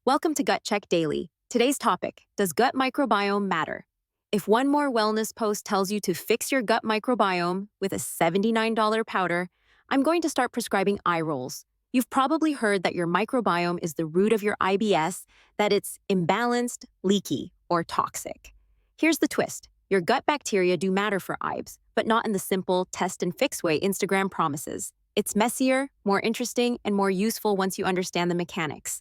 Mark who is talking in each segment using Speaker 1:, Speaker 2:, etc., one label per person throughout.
Speaker 1: Welcome to Gut Check Daily. Today's topic, does gut microbiome matter? If one more wellness post tells you to fix your gut microbiome with a $79 powder, I'm going to start prescribing eye rolls. You've probably heard that your microbiome is the root of your IBS, that it's imbalanced, leaky, or toxic. Here's the twist. Your gut bacteria do matter for IBS, but not in the simple test and fix way Instagram promises. It's messier, more interesting, and more useful once you understand the mechanics.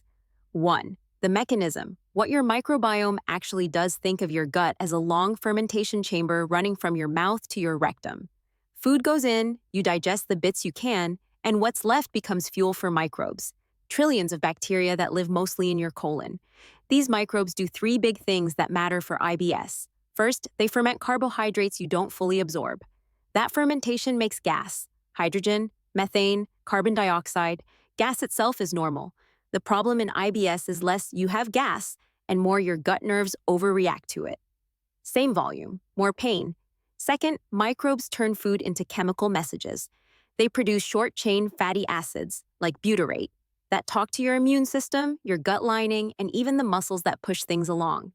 Speaker 1: 1. The mechanism. What your microbiome actually does. Think of your gut as a long fermentation chamber running from your mouth to your rectum. Food goes in, you digest the bits you can, and what's left becomes fuel for microbes. Trillions of bacteria that live mostly in your colon. These microbes do three big things that matter for IBS. First, they ferment carbohydrates you don't fully absorb. That fermentation makes gas, hydrogen, methane, carbon dioxide. Gas itself is normal. The problem in IBS is less you have gas and more your gut nerves overreact to it. Same volume, more pain. Second, microbes turn food into chemical messages. They produce short-chain fatty acids, like butyrate, that talk to your immune system, your gut lining, and even the muscles that push things along.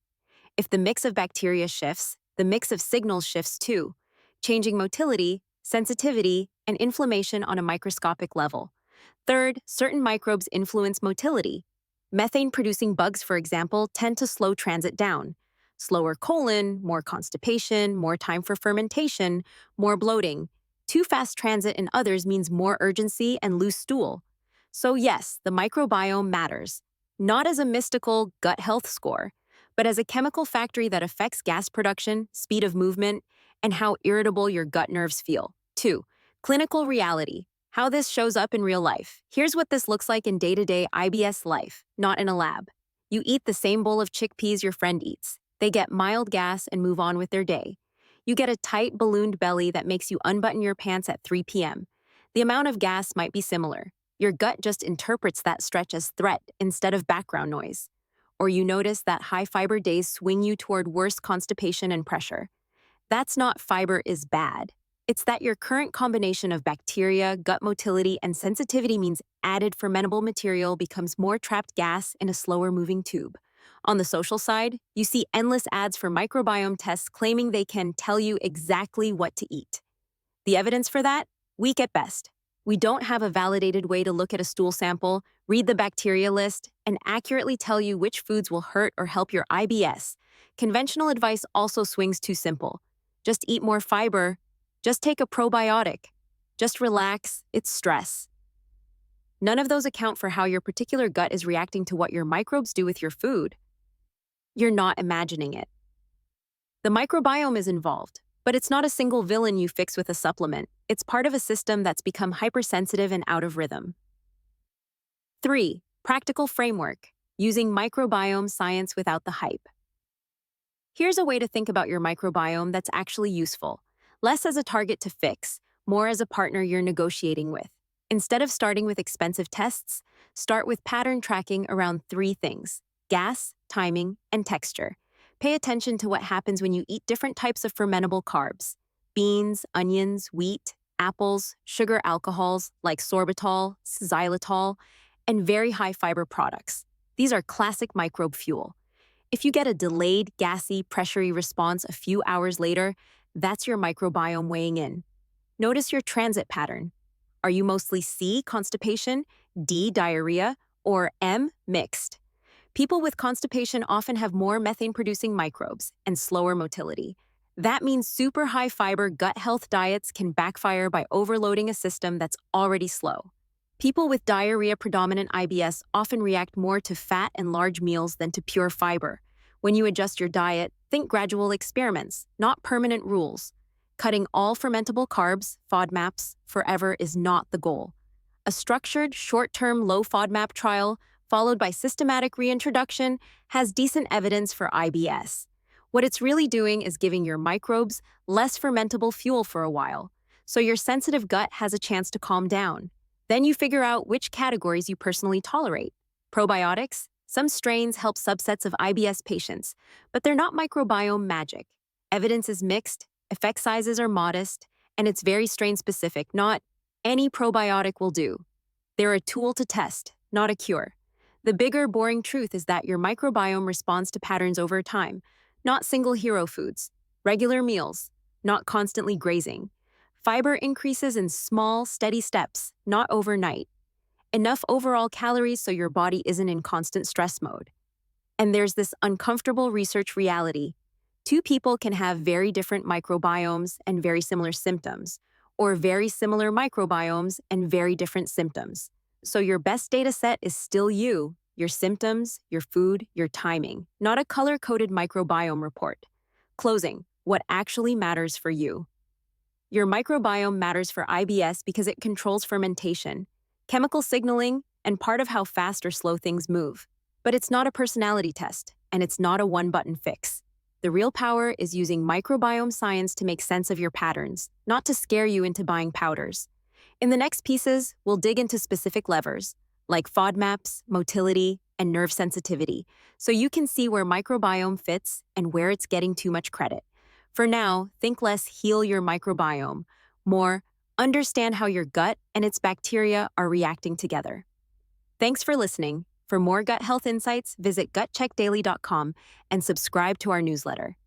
Speaker 1: If the mix of bacteria shifts, the mix of signals shifts too, changing motility, sensitivity, and inflammation on a microscopic level. Third, certain microbes influence motility. Methane-producing bugs, for example, tend to slow transit down. Slower colon, more constipation, more time for fermentation, more bloating. Too fast transit in others means more urgency and loose stool. So yes, the microbiome matters, not as a mystical gut health score, but as a chemical factory that affects gas production, speed of movement, and how irritable your gut nerves feel. 2. Clinical reality. How this shows up in real life. Here's what this looks like in day-to-day IBS life, not in a lab. You eat the same bowl of chickpeas your friend eats. They get mild gas and move on with their day. You get a tight, ballooned belly that makes you unbutton your pants at 3 p.m. The amount of gas might be similar. Your gut just interprets that stretch as threat instead of background noise. Or you notice that high-fiber days swing you toward worse constipation and pressure. That's not fiber is bad. It's that your current combination of bacteria, gut motility, and sensitivity means added fermentable material becomes more trapped gas in a slower-moving tube. On the social side, you see endless ads for microbiome tests claiming they can tell you exactly what to eat. The evidence for that? Weak at best. We don't have a validated way to look at a stool sample, read the bacteria list, and accurately tell you which foods will hurt or help your IBS. Conventional advice also swings too simple. Just eat more fiber. Just take a probiotic. Just relax, it's stress. None of those account for how your particular gut is reacting to what your microbes do with your food. You're not imagining it. The microbiome is involved, but it's not a single villain you fix with a supplement. It's part of a system that's become hypersensitive and out of rhythm. 3. Practical framework. Using microbiome science without the hype. Here's a way to think about your microbiome that's actually useful. Less as a target to fix, more as a partner you're negotiating with. Instead of starting with expensive tests, start with pattern tracking around 3 things: gas, timing, and texture. Pay attention to what happens when you eat different types of fermentable carbs: beans, onions, wheat, apples, sugar alcohols like sorbitol, xylitol, and very high fiber products. These are classic microbe fuel. If you get a delayed, gassy, pressury response a few hours later, that's your microbiome weighing in. Notice your transit pattern. Are you mostly C, constipation, D, diarrhea, or M, mixed? People with constipation often have more methane-producing microbes and slower motility. That means super high-fiber gut health diets can backfire by overloading a system that's already slow. People with diarrhea-predominant IBS often react more to fat and large meals than to pure fiber. When you adjust your diet, think gradual experiments, not permanent rules. Cutting all fermentable carbs, FODMAPs, forever is not the goal. A structured, short-term low FODMAP trial, followed by systematic reintroduction, has decent evidence for IBS. What it's really doing is giving your microbes less fermentable fuel for a while, so your sensitive gut has a chance to calm down. Then you figure out which categories you personally tolerate. Probiotics? Some strains help subsets of IBS patients, but they're not microbiome magic. Evidence is mixed, effect sizes are modest, and it's very strain-specific, not any probiotic will do. They're a tool to test, not a cure. The bigger, boring truth is that your microbiome responds to patterns over time, not single hero foods, regular meals, not constantly grazing. Fiber increases in small, steady steps, not overnight. Enough overall calories so your body isn't in constant stress mode. And there's this uncomfortable research reality. Two people can have very different microbiomes and very similar symptoms, or very similar microbiomes and very different symptoms. So your best data set is still you, your symptoms, your food, your timing, not a color-coded microbiome report. Closing, what actually matters for you. Your microbiome matters for IBS because it controls fermentation, chemical signaling, and part of how fast or slow things move. But it's not a personality test, and it's not a one-button fix. The real power is using microbiome science to make sense of your patterns, not to scare you into buying powders. In the next pieces, we'll dig into specific levers, like FODMAPs, motility, and nerve sensitivity, so you can see where microbiome fits and where it's getting too much credit. For now, think less heal your microbiome, more understand how your gut and its bacteria are reacting together. Thanks for listening. For more gut health insights, visit gutcheckdaily.com and subscribe to our newsletter.